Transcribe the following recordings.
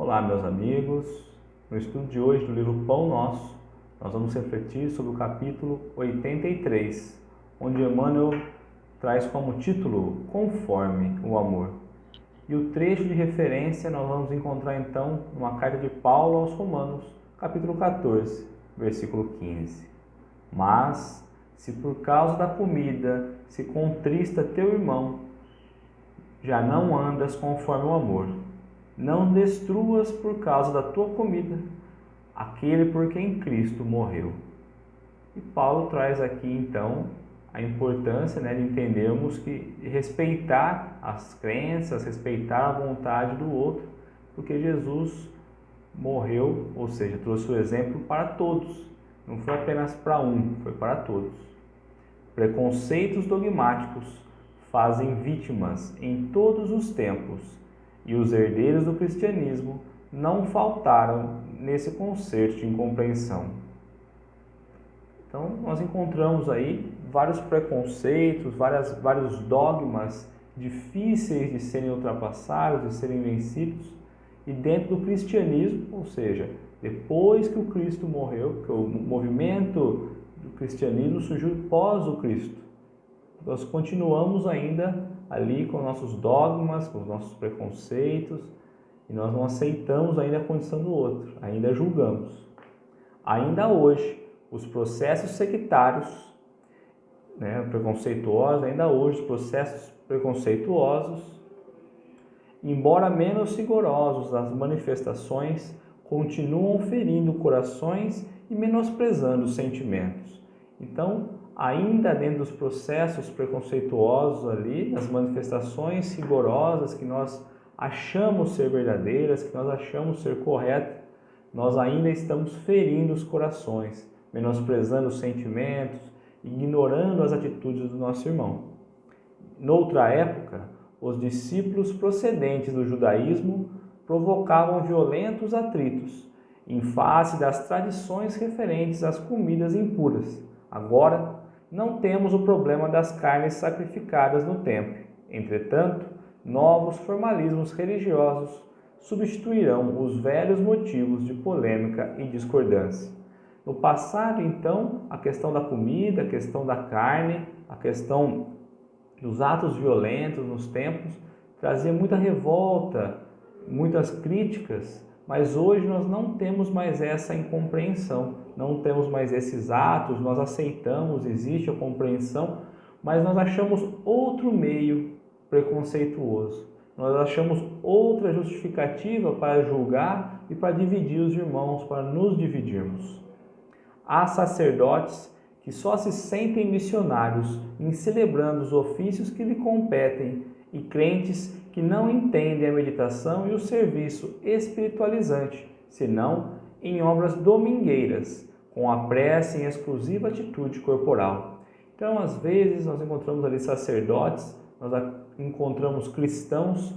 Olá, meus amigos. No estudo de hoje do livro Pão Nosso, nós vamos refletir sobre o capítulo 83, onde Emmanuel traz como título Conforme o Amor. E o trecho de referência nós vamos encontrar então numa carta de Paulo aos Romanos, capítulo 14, versículo 15. Mas, se por causa da comida se contrista teu irmão, já não andas conforme o amor. Não destruas por causa da tua comida aquele por quem Cristo morreu. E Paulo traz aqui então a importância de entendermos que respeitar as crenças, respeitar a vontade do outro, porque Jesus morreu, ou seja, trouxe o exemplo para todos. Não foi apenas para um, foi para todos. Preconceitos dogmáticos fazem vítimas em todos os tempos, e os herdeiros do cristianismo não faltaram nesse concerto de incompreensão. Então, nós encontramos aí vários preconceitos, vários dogmas difíceis de serem ultrapassados, de serem vencidos, e dentro do cristianismo, ou seja, depois que o Cristo morreu, que o movimento do cristianismo surgiu pós o Cristo, nós continuamos ainda ali com nossos dogmas, com os nossos preconceitos, e nós não aceitamos ainda a condição do outro, ainda julgamos. Ainda hoje, os processos sectários, preconceituosos, ainda hoje os processos preconceituosos, embora menos rigorosos nas manifestações, continuam ferindo corações e menosprezando os sentimentos. Então, ainda dentro dos processos preconceituosos ali, nas manifestações rigorosas que nós achamos ser verdadeiras, que nós achamos ser corretas, nós ainda estamos ferindo os corações, menosprezando os sentimentos, ignorando as atitudes do nosso irmão. Noutra época, os discípulos procedentes do judaísmo provocavam violentos atritos em face das tradições referentes às comidas impuras. Agora, não temos o problema das carnes sacrificadas no templo. Entretanto, novos formalismos religiosos substituirão os velhos motivos de polêmica e discordância. No passado, então, a questão da comida, a questão da carne, a questão dos atos violentos nos templos trazia muita revolta, muitas críticas, mas hoje nós não temos mais essa incompreensão, não temos mais esses atos, nós aceitamos, existe a compreensão, mas nós achamos outro meio preconceituoso. Nós achamos outra justificativa para julgar e para dividir os irmãos, para nos dividirmos. Há sacerdotes que só se sentem missionários em celebrando os ofícios que lhe competem e crentes que não entendem a meditação e o serviço espiritualizante, senão em obras domingueiras, com a prece em exclusiva atitude corporal. Então, às vezes, nós encontramos ali sacerdotes, nós encontramos cristãos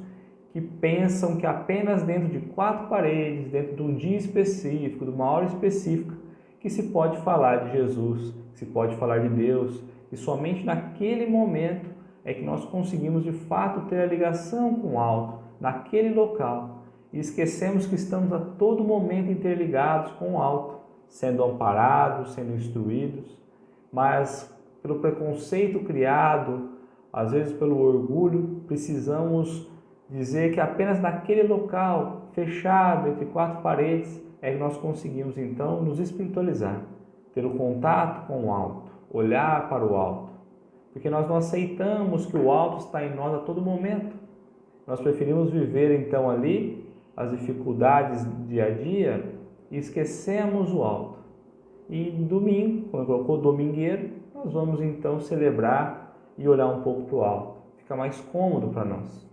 que pensam que apenas dentro de 4 paredes, dentro de um dia específico, de uma hora específica, que se pode falar de Jesus, que se pode falar de Deus, e somente naquele momento é que nós conseguimos de fato ter a ligação com o alto, naquele local, e esquecemos que estamos a todo momento interligados com o alto, sendo amparados, sendo instruídos, mas pelo preconceito criado, às vezes pelo orgulho, precisamos dizer que apenas naquele local, fechado entre 4 paredes, é que nós conseguimos então nos espiritualizar, ter o contato com o alto, olhar para o alto, porque nós não aceitamos que o alto está em nós a todo momento. Nós preferimos viver então ali as dificuldades do dia a dia e esquecemos o alto. E domingo, quando colocou domingueiro, nós vamos então celebrar e olhar um pouco para o alto. Fica mais cômodo para nós.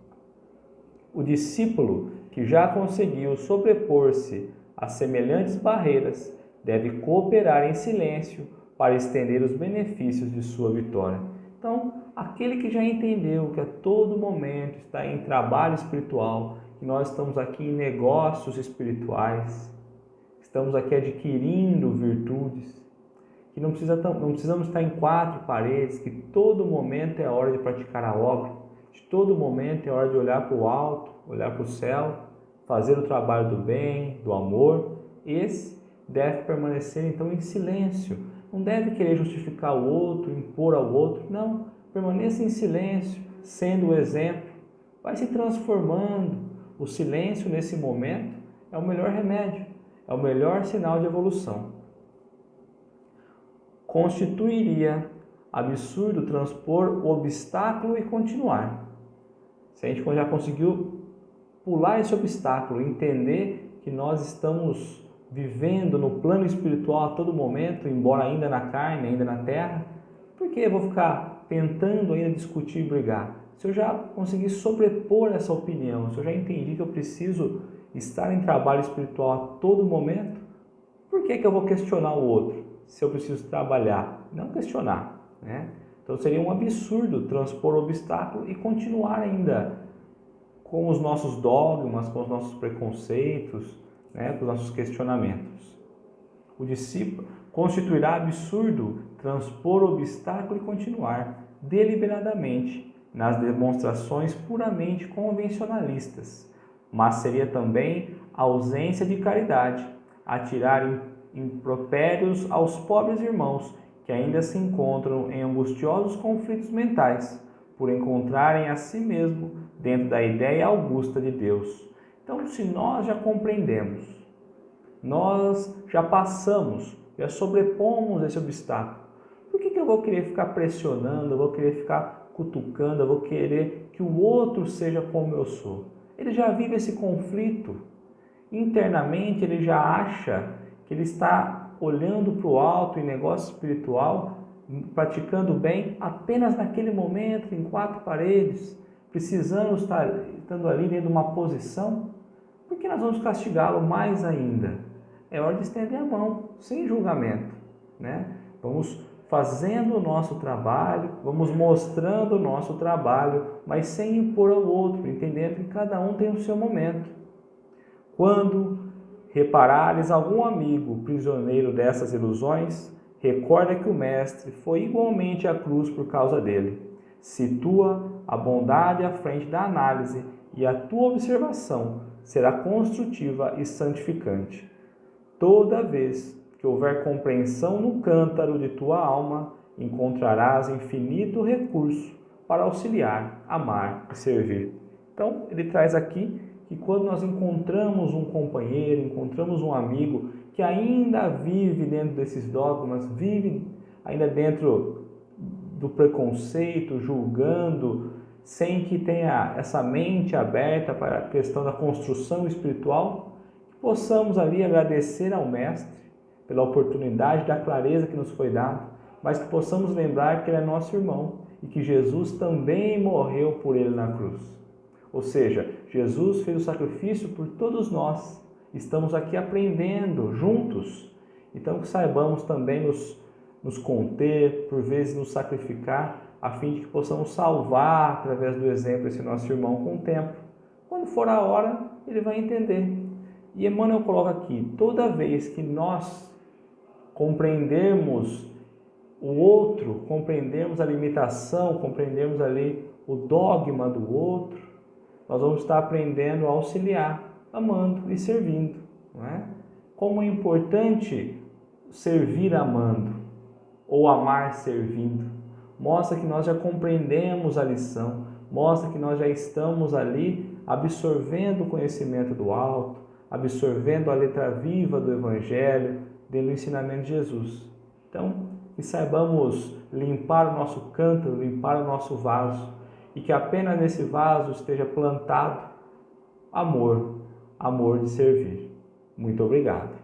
O discípulo que já conseguiu sobrepor-se a semelhantes barreiras deve cooperar em silêncio para estender os benefícios de sua vitória. Então, aquele que já entendeu que a todo momento está em trabalho espiritual, que nós estamos aqui em negócios espirituais, estamos aqui adquirindo virtudes, que não precisamos estar em 4 paredes, que todo momento é hora de praticar a obra, de todo momento é hora de olhar para o alto, olhar para o céu, fazer o trabalho do bem, do amor, esse deve permanecer então em silêncio. Não deve querer justificar o outro, impor ao outro. Não, permaneça em silêncio, sendo o exemplo. Vai se transformando. O silêncio nesse momento é o melhor remédio, é o melhor sinal de evolução. Constituiria absurdo transpor o obstáculo e continuar. Se a gente já conseguiu pular esse obstáculo, entender que nós estamos vivendo no plano espiritual a todo momento, embora ainda na carne, ainda na terra, por que eu vou ficar tentando ainda discutir e brigar? Se eu já consegui sobrepor essa opinião, se eu já entendi que eu preciso estar em trabalho espiritual a todo momento, por que eu vou questionar o outro se eu preciso trabalhar? Não questionar, né? Então seria um absurdo transpor o obstáculo e continuar ainda com os nossos dogmas, com os nossos preconceitos, né, com os nossos questionamentos. O discípulo constituirá absurdo transpor o obstáculo e continuar deliberadamente nas demonstrações puramente convencionalistas, mas seria também ausência de caridade, atirar impropérios aos pobres irmãos que ainda se encontram em angustiosos conflitos mentais, por encontrarem a si mesmo dentro da ideia augusta de Deus. Então, se nós já compreendemos, nós já passamos, já sobrepomos esse obstáculo, por que eu vou querer ficar pressionando, eu vou querer ficar cutucando, eu vou querer que o outro seja como eu sou? Ele já vive esse conflito. Internamente, ele já acha que ele está olhando para o alto em negócio espiritual, praticando bem apenas naquele momento, em quatro paredes, precisando estar estando ali dentro de uma posição. Por que nós vamos castigá-lo mais ainda? É hora de estender a mão, sem julgamento, né? Vamos fazendo o nosso trabalho, vamos mostrando o nosso trabalho, mas sem impor ao outro, entendendo que cada um tem o seu momento. Quando reparares algum amigo prisioneiro dessas ilusões, recorda que o Mestre foi igualmente à cruz por causa dele. Situa a bondade à frente da análise e a tua observação será construtiva e santificante. Toda vez que houver compreensão no cântaro de tua alma, encontrarás infinito recurso para auxiliar, amar e servir. Então, ele traz aqui que quando nós encontramos um companheiro, encontramos um amigo que ainda vive dentro desses dogmas, vive ainda dentro do preconceito, julgando, sem que tenha essa mente aberta para a questão da construção espiritual, que possamos ali agradecer ao Mestre pela oportunidade da clareza que nos foi dada, mas que possamos lembrar que ele é nosso irmão e que Jesus também morreu por ele na cruz. Ou seja, Jesus fez o sacrifício por todos nós. Estamos aqui aprendendo juntos. Então que saibamos também nos conter, por vezes nos sacrificar, a fim de que possamos salvar, através do exemplo, esse nosso irmão com o tempo. Quando for a hora, ele vai entender. E Emmanuel coloca aqui, toda vez que nós compreendermos o outro, compreendermos a limitação, compreendermos ali o dogma do outro, nós vamos estar aprendendo a auxiliar, amando e servindo. Não é? Como é importante servir amando ou amar servindo. Mostra que nós já compreendemos a lição, mostra que nós já estamos ali absorvendo o conhecimento do alto, absorvendo a letra viva do Evangelho, do ensinamento de Jesus. Então, que saibamos limpar o nosso cântaro, limpar o nosso vaso, e que apenas nesse vaso esteja plantado amor, amor de servir. Muito obrigado.